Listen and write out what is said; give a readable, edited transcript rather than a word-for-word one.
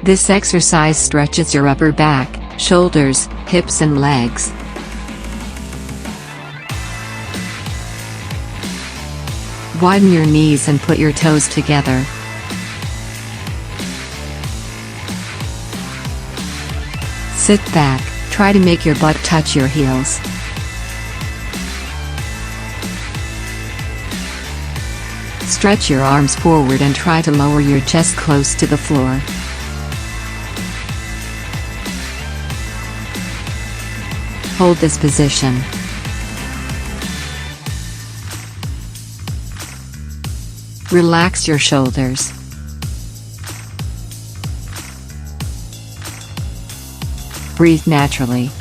This exercise stretches your upper back, shoulders, hips and legs. Widen your knees and put your toes together. Sit back, try to make your butt touch your heels. Stretch your arms forward and try to lower your chest close to the floor. Hold this position. Relax your shoulders. Breathe naturally.